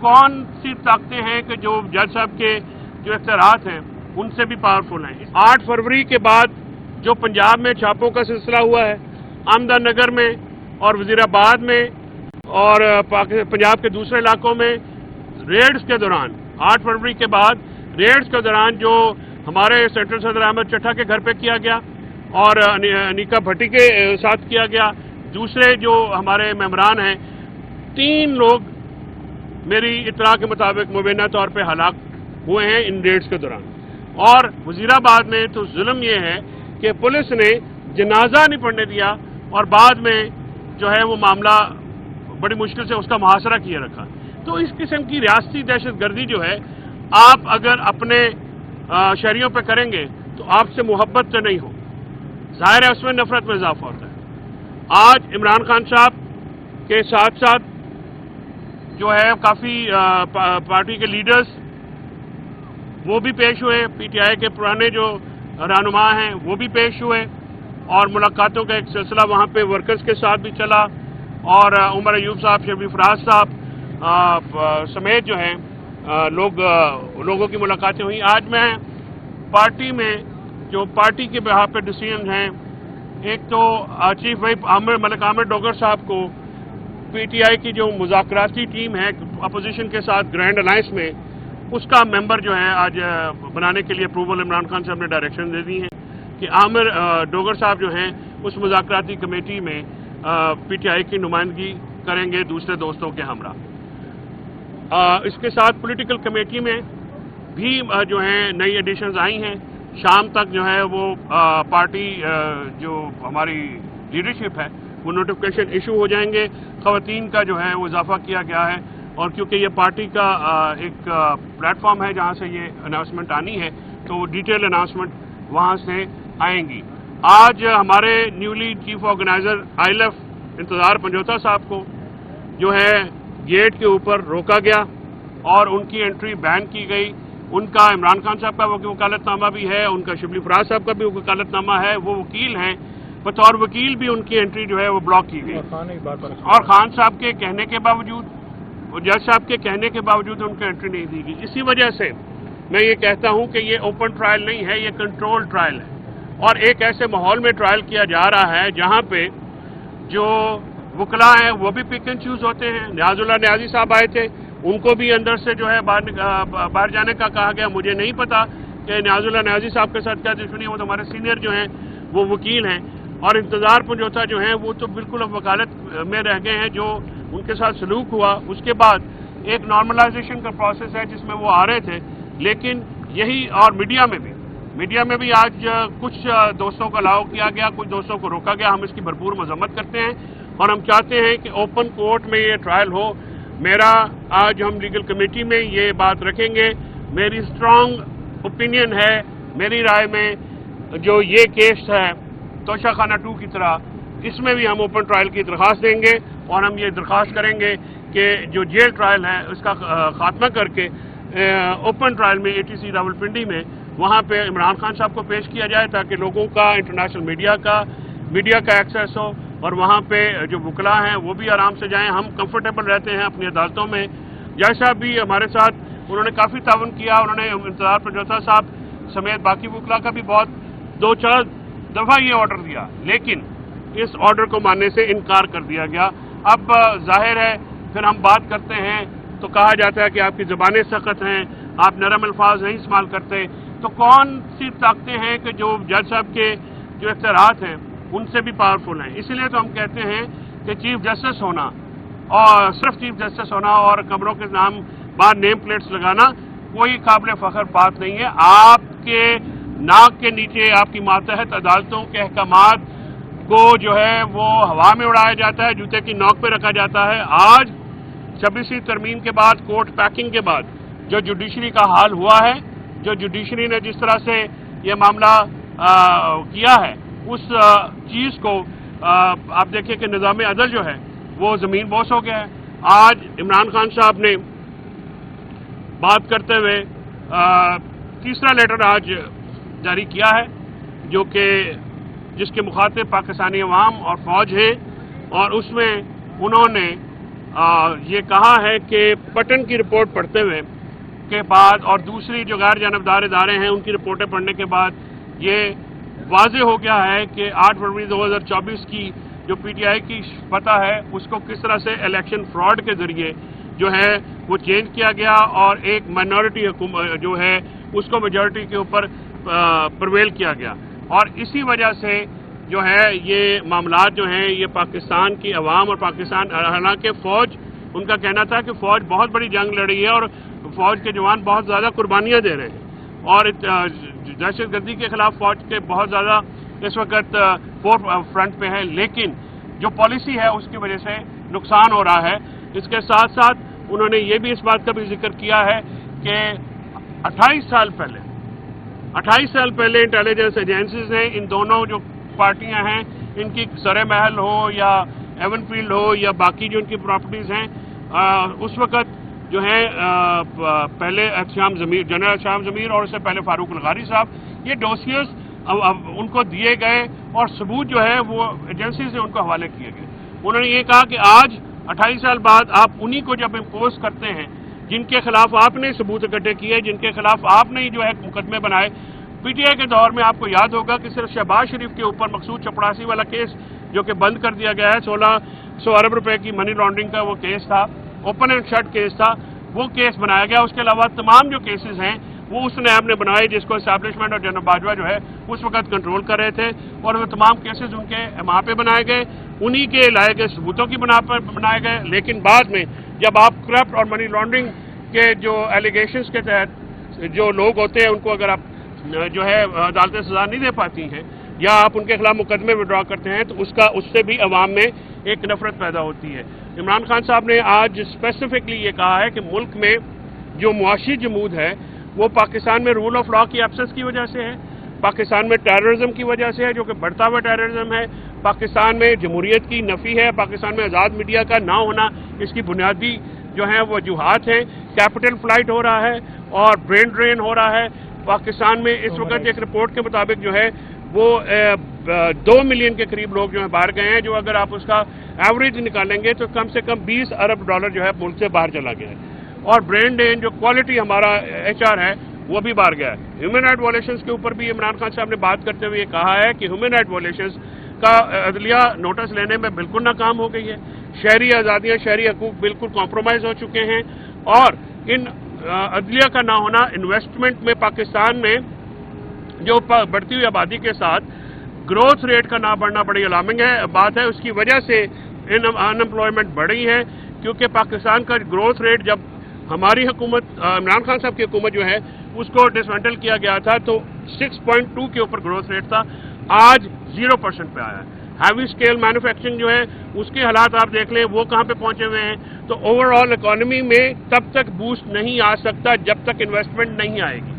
कौन सी ताकतें हैं कि जो जज साहब के जो इख्तियारात हैं उनसे भी पावरफुल हैं। 8 फरवरी के बाद जो पंजाब में छापों का सिलसिला हुआ है, अहमदनगर में और वजीराबाद में और पंजाब के दूसरे इलाकों में रेड्स के दौरान, 8 फरवरी के बाद रेड्स के दौरान जो हमारे सेंट्रल सदर अहमद चट्टा के घर पे किया गया और अनीका भट्टी के साथ किया गया, दूसरे जो हमारे मेंबरान हैं, 3 लोग मेरी इत्तला के मुताबिक मुबैना तौर पे हलाक हुए हैं इन रेड्स के दौरान। और वजीराबाद में तो जुल्म ये है कि पुलिस ने जनाजा नहीं पड़ने दिया और बाद में जो है वो मामला बड़ी मुश्किल से उसका मुहासरा किए रखा। तो इस किस्म की रियासती दहशतगर्दी जो है, आप अगर अपने शहरियों पे करेंगे तो आपसे मोहब्बत तो नहीं हो, जाहिर है उसमें नफरत में इजाफा होता है। आज इमरान खान साहब के साथ साथ जो है काफ़ी पार्टी के लीडर्स वो भी पेश हुए, पीटीआई के पुराने जो रहनुमा हैं वो भी पेश हुए और मुलाकातों का एक सिलसिला वहाँ पे वर्कर्स के साथ भी चला और उमर अयूब साहब, शबीर फराज साहब समेत जो हैं लोगों की मुलाकातें हुई। आज मैं पार्टी में जो पार्टी के बिहाफ पे डिसीजन हैं, एक तो चीफ व्हिप मलिक आमिर डोगर साहब को पीटीआई की जो मुज़ाकराती टीम है अपोजिशन के साथ ग्रैंड अलायंस में, उसका मेंबर जो है आज बनाने के लिए अप्रूवल इमरान खान साहब ने डायरेक्शन दे दी है कि आमिर डोगर साहब जो हैं उस मुज़ाकराती कमेटी में पीटीआई की नुमाइंदगी करेंगे दूसरे दोस्तों के हमरा। इसके साथ पॉलिटिकल कमेटी में भी जो हैं नई एडिशंस आई हैं। शाम तक जो है वो पार्टी जो हमारी लीडरशिप है वो नोटिफिकेशन इशू हो जाएंगे। ख़वातीन का जो है वो इजाफा किया गया है और क्योंकि ये पार्टी का एक प्लेटफॉर्म है जहाँ से ये अनाउंसमेंट आनी है, तो डिटेल अनाउंसमेंट वहाँ से आएंगी। आज हमारे न्यूली चीफ ऑर्गेनाइजर आईएलएफ इंतज़ार पंजोता साहब को जो है गेट के ऊपर रोका गया और उनकी एंट्री बैन की गई। उनका इमरान खान साहब का वकालतनामा भी है, उनका शबीर फराज साहब का भी वकालतनामा है, वो वकील हैं, बतौर वकील भी उनकी एंट्री जो है वो ब्लॉक की गई और खान साहब के कहने के बावजूद और जज साहब के कहने के बावजूद उनको एंट्री नहीं दी गई। इसी वजह से मैं ये कहता हूँ कि ये ओपन ट्रायल नहीं है, ये कंट्रोल ट्रायल है और एक ऐसे माहौल में ट्रायल किया जा रहा है जहाँ पे जो वकला हैं वो भी पिक एंड चूज होते हैं। न्याजुल्लाह न्याजी साहब आए थे, उनको भी अंदर से जो है बाहर जाने का कहा गया। मुझे नहीं पता कि न्याजुल्लाह न्याजी साहब के साथ क्या दुश्मनी है, वो तो हमारे सीनियर जो हैं वो वकील हैं और इंतज़ार पंजोता जो हैं वो तो बिल्कुल अब वकालत में रह गए हैं। जो उनके साथ सलूक हुआ उसके बाद एक नॉर्मलाइजेशन का प्रोसेस है जिसमें वो आ रहे थे, लेकिन यही और मीडिया में भी आज कुछ दोस्तों को अलाउ किया गया, कुछ दोस्तों को रोका गया। हम इसकी भरपूर मजम्मत करते हैं और हम चाहते हैं कि ओपन कोर्ट में ये ट्रायल हो। मेरा आज हम लीगल कमेटी में ये बात रखेंगे। मेरी स्ट्रांग ओपिनियन है, मेरी राय में जो ये केस है तोशाखाना 2 की तरह, इसमें भी हम ओपन ट्रायल की दरख्वास्त देंगे और हम ये दरख्वास्त करेंगे कि जो जेल ट्रायल है उसका खात्मा करके ओपन ट्रायल में एटीसी रावलपिंडी में वहाँ पे इमरान खान साहब को पेश किया जाए ताकि लोगों का, इंटरनेशनल मीडिया का एक्सेस हो और वहाँ पे जो वकला हैं वो भी आराम से जाएं। हम कंफर्टेबल रहते हैं अपनी अदालतों में। जज साहब भी हमारे साथ, उन्होंने काफ़ी ताउन किया। उन्होंने इंतज़ार पंजोता साहब समेत बाकी वकला का भी बहुत 2-4 दफ़ा ये ऑर्डर दिया, लेकिन इस ऑर्डर को मानने से इनकार कर दिया गया। अब जाहिर है फिर हम बात करते हैं तो कहा जाता है कि आपकी ज़बानें सख्त हैं, आप नरम अल्फाज नहीं इस्तेमाल करते। तो कौन सी ताकतें हैं कि जो जज साहब के जो इख्तियारात हैं उनसे भी पावरफुल हैं। इसीलिए तो हम कहते हैं कि चीफ जस्टिस होना और सिर्फ चीफ जस्टिस होना और कमरों के नाम बाहर नेम प्लेट्स लगाना कोई काबिल फ़ख्र बात नहीं है। आपके नाक के नीचे आपकी मातहत अदालतों के अहकामात को जो है वो हवा में उड़ाया जाता है, जूते की नोक पे रखा जाता है। आज 26वीं तरमीम के बाद, कोर्ट पैकिंग के बाद जो जुडिशरी का हाल हुआ है, जो जुडिशरी ने जिस तरह से ये मामला किया है, उस चीज़ को आप देखिए कि निज़ाम अदल जो है वो ज़मीन बोस हो गया है। आज इमरान खान साहब ने बात करते हुए तीसरा लेटर आज जारी किया है जो कि जिसके मुखातिब पाकिस्तानी अवाम और फ़ौज हैं और उसमें उन्होंने یہ کہا ہے کہ پٹن کی رپورٹ پڑھتے ہوئے کے بعد اور دوسری جو غیر جانبدار ادارے ہیں ان کی رپورٹیں پڑھنے کے بعد یہ واضح ہو گیا ہے کہ 8 فروری 2024 کی جو پی ٹی آئی کی فتح ہے اس کو کس طرح سے الیکشن فراڈ کے ذریعے جو ہے وہ چینج کیا گیا اور ایک مائنورٹی حکومت جو ہے اس کو میجورٹی کے اوپر پرویل کیا گیا، اور اسی وجہ سے جو ہے یہ معاملات جو ہیں یہ پاکستان کی عوام اور پاکستان، حالانکہ فوج، ان کا کہنا تھا کہ فوج بہت بڑی جنگ لڑی ہے اور فوج کے جوان بہت زیادہ قربانیاں دے رہے ہیں اور دہشت گردی کے خلاف فوج کے بہت زیادہ اس وقت فور فرنٹ پہ ہے، لیکن جو پالیسی ہے اس کی وجہ سے نقصان ہو رہا ہے۔ اس کے ساتھ ساتھ انہوں نے یہ بھی اس بات کا بھی ذکر کیا ہے کہ 28 سال پہلے انٹیلیجنس ایجنسیز ہیں، ان دونوں جو پارٹیاں ہیں ان کی سرے محل ہو یا ایون فیلڈ ہو یا باقی جو ان کی پراپرٹیز ہیں، اس وقت جو ہے پہلے جنرل احتشام ضمیر اور اس سے پہلے فاروق الغاری صاحب، یہ ڈوسیز ان کو دیے گئے اور ثبوت جو ہے وہ ایجنسی سے ان کو حوالے کیے گئے۔ انہوں نے یہ کہا کہ آج 28 سال بعد آپ انہی کو جب امپوز کرتے ہیں جن کے خلاف آپ نے ثبوت اکٹھے کیے، جن کے خلاف آپ نے جو ہے مقدمے بنائے۔ پی ٹی آئی کے دور میں آپ کو یاد ہوگا کہ صرف شہباز شریف کے اوپر مقصود چپڑاسی والا کیس جو کہ بند کر دیا گیا ہے، 1600 ارب روپے کی منی لانڈرنگ کا وہ کیس تھا، اوپن اینڈ شٹ کیس تھا، وہ کیس بنایا گیا۔ اس کے علاوہ تمام جو کیسز ہیں وہ اس نیب نے بنائے جس کو اسٹیبلشمنٹ اور جنرل باجوہ جو ہے اس وقت کنٹرول کر رہے تھے، اور وہ تمام کیسز ان کے وہاں پہ بنائے گئے، انہی کے لائے گئے ثبوتوں کی بنا پر بنائے گئے۔ لیکن بعد میں جب آپ کرپٹ اور منی لانڈرنگ کے جو ایلیگیشنز کے تحت جو لوگ ہوتے ہیں ان کو اگر آپ جو ہے عدالتیں سزا نہیں دے پاتی ہیں یا آپ ان کے خلاف مقدمے وڈرا کرتے ہیں تو اس سے بھی عوام میں ایک نفرت پیدا ہوتی ہے۔ عمران خان صاحب نے آج اسپیسیفکلی یہ کہا ہے کہ ملک میں جو معاشی جمود ہے وہ پاکستان میں رول آف لا کی ایبسنس کی وجہ سے ہے، پاکستان میں ٹیررزم کی وجہ سے ہے جو کہ بڑھتا ہوا ٹیررزم ہے، پاکستان میں جمہوریت کی نفی ہے، پاکستان میں آزاد میڈیا کا نہ ہونا اس کی بنیادی جو ہیں وہ وجوہات ہیں، کیپٹل فلائٹ ہو رہا ہے اور برین ڈرین ہو رہا ہے۔ پاکستان میں اس وقت ایک رپورٹ کے مطابق جو ہے وہ 2 ملین کے قریب لوگ جو ہیں باہر گئے ہیں، جو اگر آپ اس کا ایوریج نکالیں گے تو کم سے کم 20 ارب ڈالر جو ہے ملک سے باہر چلا گیا ہے، اور برین ڈرین جو کوالٹی ہمارا ایچ آر ہے وہ بھی باہر گیا ہے۔ ہیومن رائٹ وائلیشنز کے اوپر بھی عمران خان صاحب نے بات کرتے ہوئے یہ کہا ہے کہ ہیومن رائٹ وائلیشنز کا عدلیہ نوٹس لینے میں بالکل ناکام ہو گئی ہے، شہری آزادیاں، شہری حقوق بالکل کمپرومائز ہو چکے ہیں، اور ان عدلیہ کا نہ ہونا انویسٹمنٹ میں پاکستان میں جو بڑھتی ہوئی آبادی کے ساتھ گروتھ ریٹ کا نہ بڑھنا بڑی الارمنگ ہے بات ہے۔ اس کی وجہ سے ان امپلائمنٹ بڑھی ہے، کیونکہ پاکستان کا گروتھ ریٹ جب ہماری حکومت عمران خان صاحب کی حکومت جو ہے اس کو ڈسمینٹل کیا گیا تھا تو 6.2 کے اوپر گروتھ ریٹ تھا، آج 0% پہ آیا ہے۔ ہیوی اسکیل مینوفیکچرنگ جو ہے اس کے حالات آپ دیکھ لیں وہ کہاں پہ پہنچے ہوئے ہیں، تو اوور آل اکانومی میں تب تک بوسٹ نہیں آ سکتا جب تک انویسٹمنٹ نہیں آئے گی۔